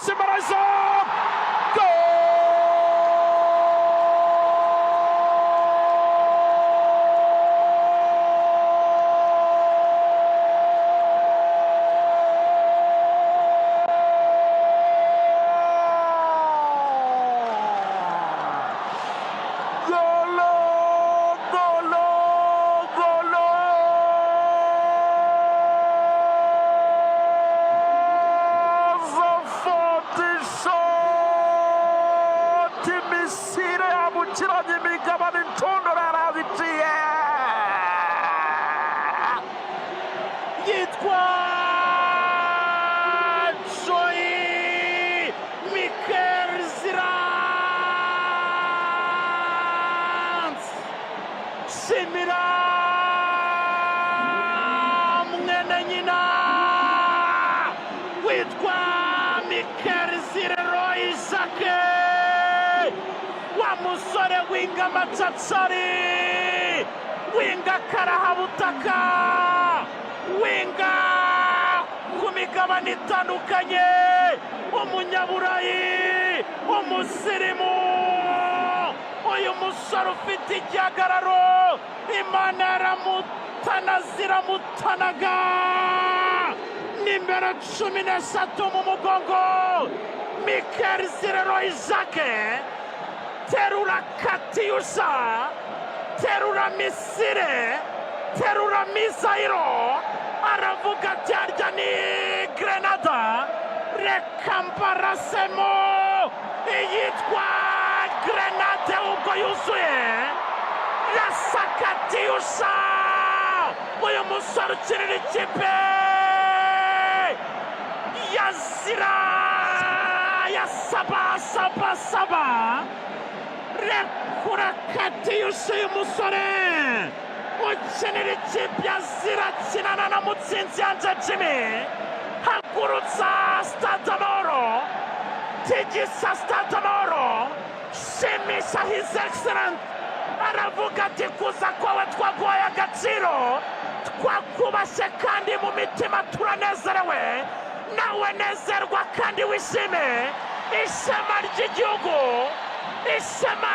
Simarazo. Musore winga machatsari winga karahabutaka winga kumigabane itandukanye umunyaburayi umusirimu uyu musore ufite igihagararo Imana yaramutanazira mutanaga nimero 13 mu mugongo Mikel Leroy Sake terura Katyusha, terura Misire, terura Misairo, aravuga cyarya ni Grenada, rekamparasemo yitwa Grenade ubwo yuzuye, rasa Katyusha, uyu musore ukinira ikipe yazira ya saba rekura Katyusha uyu musore ukinira ikipe yazira kinana na Mutsinzi Yanja Jimmy hagurutsa Stade Amahoro tigisa Stade Amahoro shimisha His Excellence aravuga ati kuza kwawe twaguhaye agaciro twakubashye kandi mu mitima turanezerewe nawe nezerwa kandi wishime ishema ry'igihugu ishema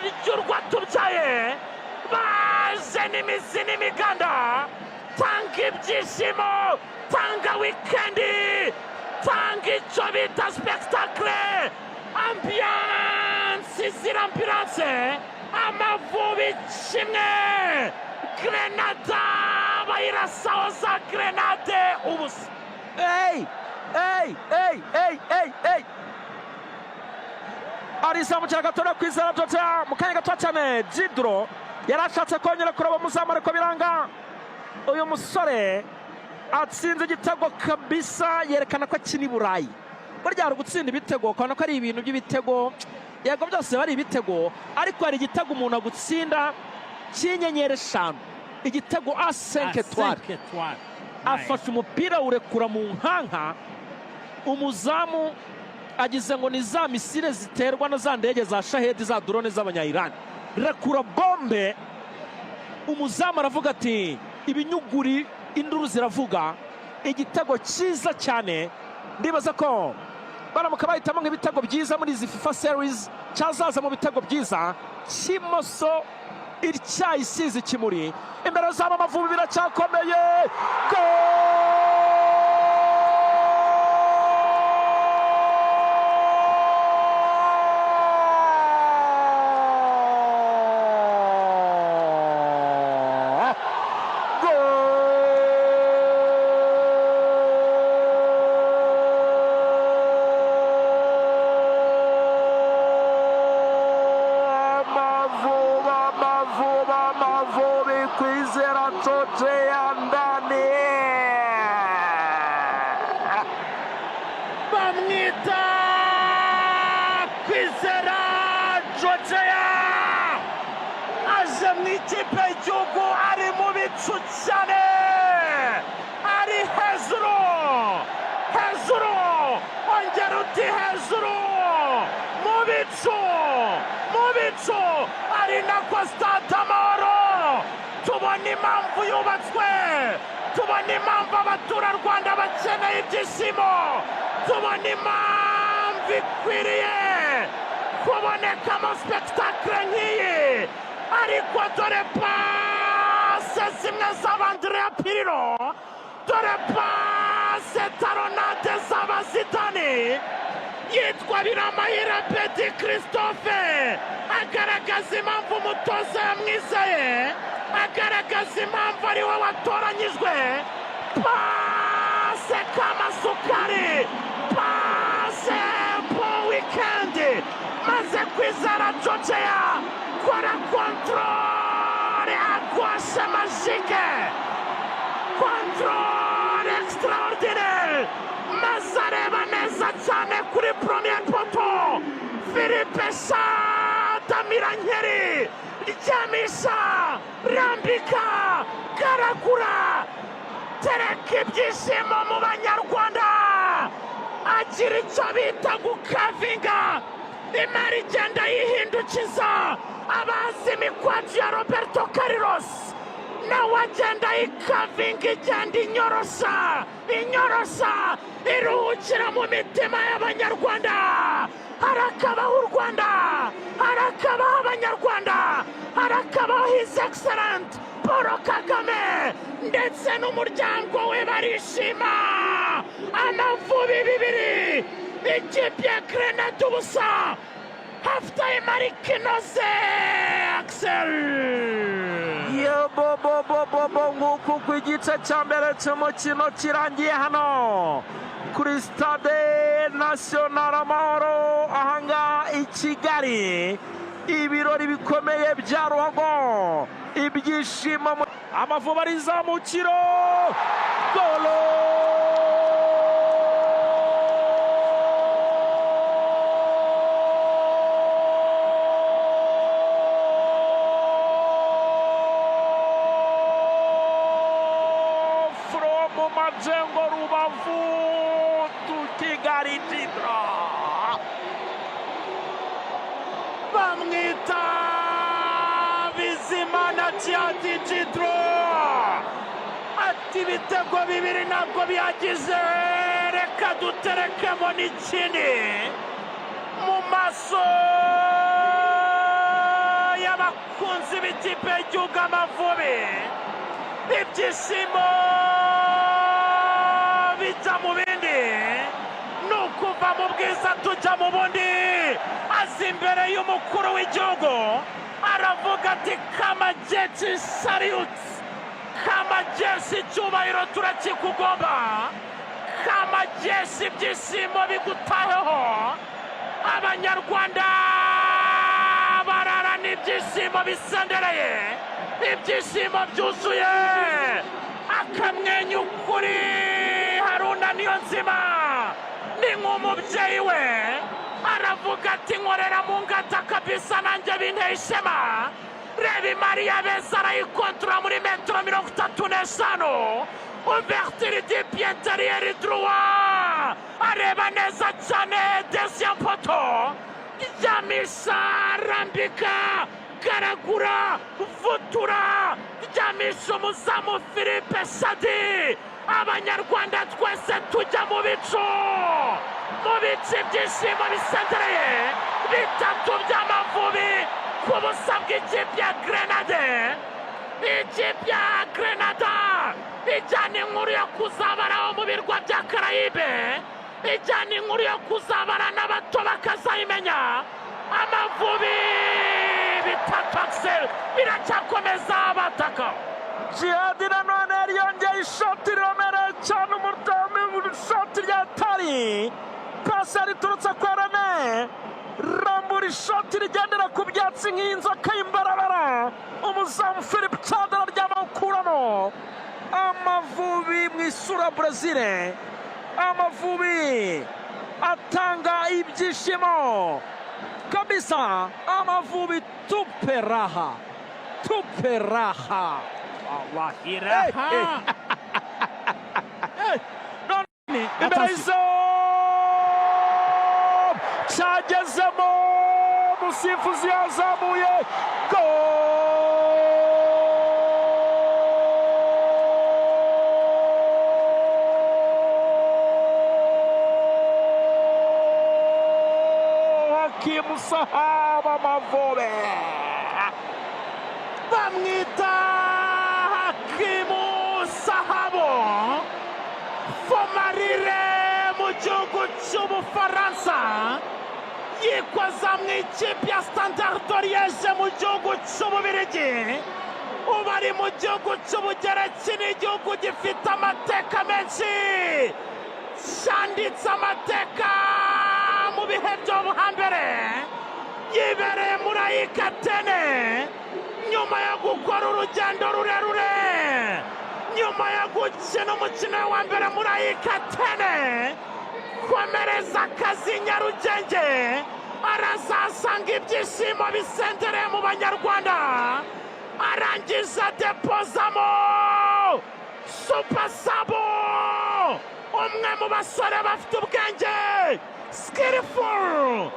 ry'urwa tubyaye baje n'imizi n'imiganda tanga ibyishimo tanga wikendi tanga icyo bita spectacle ambiance izira ambiance Amavubi kimwe Grenada bayirasaho za Grenade ubusa Hey! Arizamu cyagatora kwizera Jota mukanya gato cyane Jidro yarashatse kongera kuraba muzamare ko biranga uyu musore atsinze igitego kabisa yerekana ko akiri Burayi burya ari gutsinda ibitego kana ko ari ibintu by'ibitego yego byose bari ibitego ariko hari igitego umuntu agutsinda kinyenyere 5 igitego A5 étoiles afashe umupira urekura mu nkanka umuzamu agize ngo ni za misile ziterwa na za ndege za Shahedi za drone z'abanya-Iran rekura bombe umuzamu aravuga ati ibinyuguri induru ziravuga igitego cyiza cyane ndibaza ko baramuka bahitamo nk'ibitego byiza muri izi FIFA series cyazaza mu bitego byiza kimoso icyayisize kimuri imbere z'aba Amavubi biracyakomeye ikipe y'igihugu ari mu bicu cyane ari hejuru ongera uti hejuru mu bicu ari nako Stade Amahoro tubona impamvu yubatswe tubona impamvu abaturarwanda bakeneye ibyishimo tubona impamvu bikwiriye kubonekamo spectacle nk'iyi, ariko dore pase zimwe z'Andrea Pirlo, dore pase taronade z'Abazidane. Yitwa Biramahire Petit Christophe, agaragaza impamvu umutoza yamwizeye, agaragaza impamvu ari we watoranyijwe. Pase Kamasukari, pase bon weekend, maze Kwizera Georgia kora controle à gauche magique, controle extraordinaire, maze areba neza cyane kuri premier poto. Philippe Shadamirankeri, ryamisha, rambika, garagura, tereka ibyishimo mu Banyarwanda, agira icyo bita gukavinga, imari igenda yihindukiza. Abazi imikwaju ya Roberto Carlos nawe agenda ikavinga, igenda inyorosha, iruhukira mu mitima y'Abanyarwanda. Harakabaho u Rwanda, harakabaho Abanyarwanda, harakabaho His Excellent Paul Kagame ndetse n'umuryango we barishima. Amavubi 2, ikipe ya Grenade 0. Half time ari kinoze Axel. Nguku ku igice cya mbere cy'umukino kirangiye hano kuri Stade National Amahoro ahangaha i Kigali. Ibirori bikomeye bya ruhago, ibyishimo. Amavubi arizamukiro, golo! Majengo Rubavu to Kigali Jidra. Bamwita Bizimana Djihad Djidro, ati ibitego 2 ntabwo bihagije, reka duterekemo n'ikindi. Mu maso y'abakunzi b'ikipe y'igihugu Amavubi, ibyishimo bijya mu bindi, ni ukuva mu bwiza tujya mu bundi. Azi imbere y'umukuru w'igihugu aravuga ati kamajeshi salute, kamajeshi icyubahiro turakikugomba, kamajeshi ibyishimo bigutaheho. Abanyarwanda bararana ibyishimo bisendereye, ibyishimo byuzuye, akamwenyu kuri Haruna Niyonzima ni nk'umubyeyi we, aravuga ati nkorera mu ngata kabisa, nanjye binteye ishema. Reba imari ya Beza arayikontorora muri metero 35, ouverture du pied intérieur droit, areba neza cyane, deuxième poto, ryamisha, rambika, garagura, vutura, ryamisha umuzamu Philippe Shadi. Abanyarwanda twese tujya mu bicu ibyishimo bisendereye, 3 by'Amavubi ku busa bw'ikipe ya Grenade. Ikipe ya Grenada ijyana inkuru yo kuzabaraho mu birwa bya Karayibe, ijyana inkuru yo kuzabara n'abato bakazayimenya. Amavubi 3 Axel biracyakomeza bataka. Djihad nanone yongeye ishoti riremereye cyane, umudamu ishoti rya tari, pasi riturutse kwa Rene, rambura ishoti rigendera ku byatsi nk'inzoka y'imbarabara, umuzamu Philippe Chad araryamakuramo. Amavubi mu isura Brazil, Amavubi atanga ibyishimo kabisa. Amavubi tupe raha. Wallahi raha. Imbere y'izo cyagezemo, umusifuzi yazamuye, Hakimu Sahabo Amavubi. bamwita Hakimu Sahabo Fomarire mu gihugu cy'Ubufaransa, yikoza mu ikipe ya Standard de Liège mu gihugu cy'Ububiligi. ubu ari mu gihugu cy'Ubugereki, ni igihugu gifite amateka menshi, cyanditse amateka mu bihe byo hambere. yibereye muri Ayikatene nyuma yo gukora urugendo rurerure, nyuma yo gukina umukino wa mbere muri Ayikatene, komereza akazi Nyarugenge, arazasanga ibyishimo bisendereye mu Banyarwanda, arangiza depozamo Super Sabo, umwe mu basore bafite ubwenge, skillful,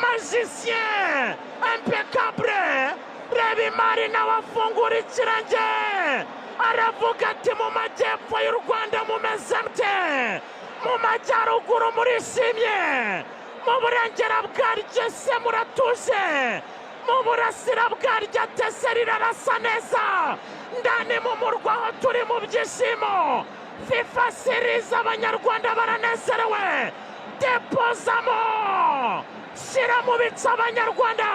magicien, impeccable. Reba imari nawe afungura ikirenge, aravuga ati mu majyepfo y'u Rwanda mumeze mute, mu majyaruguru murishimye, mu burengera bwaryo se muratuje, mu burasira bwaryo tese rirarasa neza, ndani mu murwa aho turi mu byishimo. FIFA series Abanyarwanda baranezerewe, depozamo, shyira mu bitsa Abanyarwanda,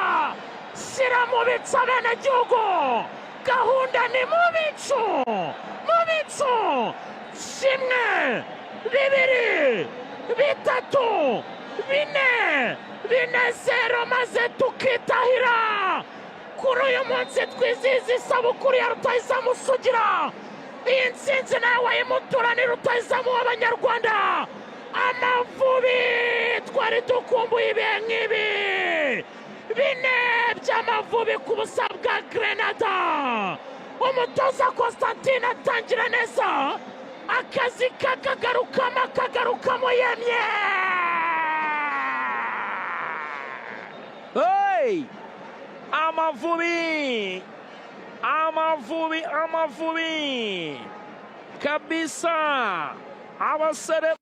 shyira mu bitsa abenegihugu, gahunda ni mu bicu, kimwe, bibiri, bitatu, bine zero, maze tukitahira. Kuri uyu munsi twizihiza isabukuru ya rutahizamu Sugira. Iyi ntsinzi nawe wayimuturana rutahizamu w'Abanyarwanda. Amavubi twari dukumbuye ibihe nk'ibi, 4 by'Amavubi ku busa bwa Grenada. Umutoza Constantine atangira neza, akazi kagarukamo yemye. Amavubi kabisa, abasore